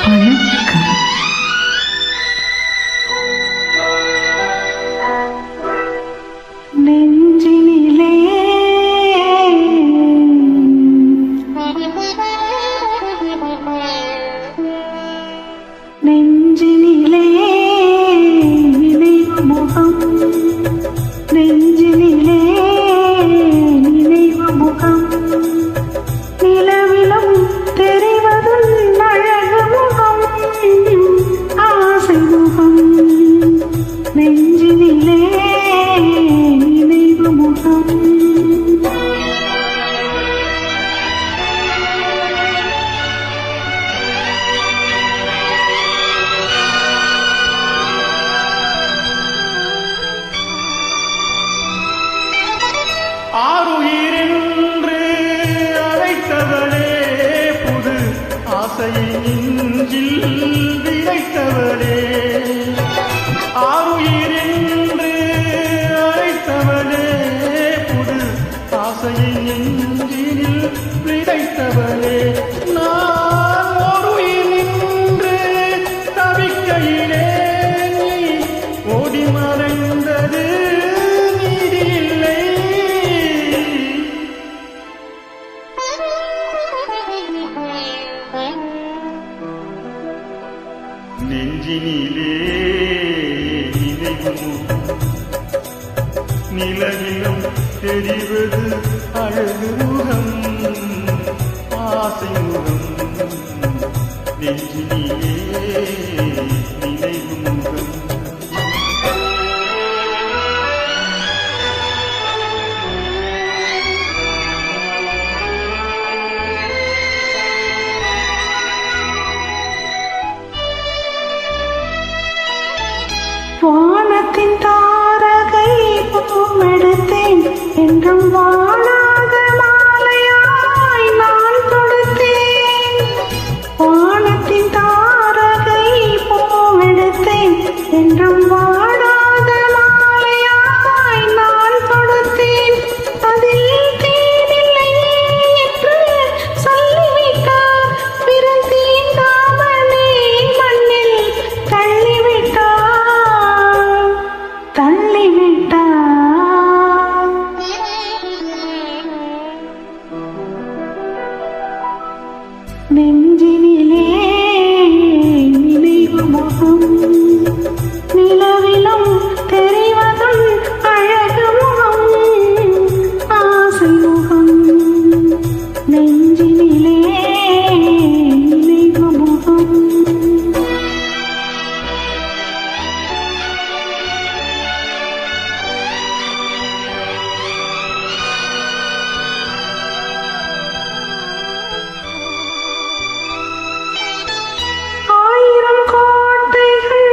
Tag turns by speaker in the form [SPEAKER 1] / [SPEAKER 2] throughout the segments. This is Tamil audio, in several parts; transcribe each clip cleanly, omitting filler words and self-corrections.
[SPEAKER 1] வணக்கம். நெஞ்சினிலே நெஞ்சினிலே நினைவு முகம், நெஞ்சினிலே நினைவு முகம், நிலவிலும் தெரிவதும் அழகு முகம், ஆசை முகம், நெஞ்சினிலே நினைவு முகம்.
[SPEAKER 2] ஆருயிரென்று அழைத்தவளே, புது ஆசையை நெஞ்சில் விதைத்தவளே. ஆருயிரென்று அழைத்தவளே, புது ஆசையை நெஞ்சில் விதைத்தவளே. நான் ஒருயிரென்று தவிக்கையிலே நீ ஓடி மறைந்தது நெஞ்சினிலே நினைவு முகம், நிலவிலும் தெரிவது அழகு முகம், ஆசை முகம், நெஞ்சினிலே நினைவு முகம்.
[SPEAKER 1] வானத்தின் தாரகை பூவெடுத்தேன், என்றும் வாழாத மாலையாய் நான் தொடுத்தேன். வானத்தின் தாரகை பூவெடுத்தேன், என்றும் வாழாத மாலையாய் நான் தொடுத்தேன். அதில் தேனில்லை என்று சொல்லிவிட்டார், பிறகு தீண்டாமலே மண்ணில் தள்ளிவிட்டார். நெஞ்சினிலே நினைவு முகம், நிலவிலும் தெரிவதும் அழகு முகம், ஆசை முகம், நெஞ்சினிலே நினைவு முகம். ஆயிரம் கோட்டைகள்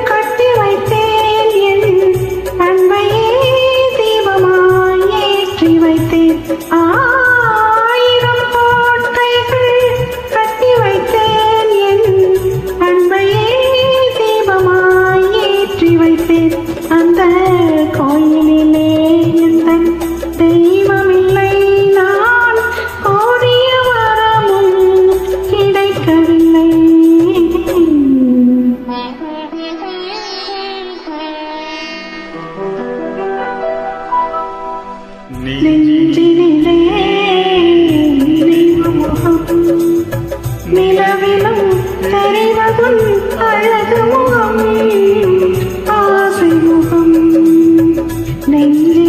[SPEAKER 1] கட்டி வைத்தேன், என் அன்பையே தீபமாய் ஏற்றி வைத்தேன். அந்த கோயிலிலே எந்த தெய்வமில்லை, நான் கோரிய வரமும் கிடைக்கவில்லை. நெஞ்சினிலே நினைவு முகம், நிலவிலும் தெரிவதும் அழகு முகம், ஆசை முகம், நெஞ்சினிலே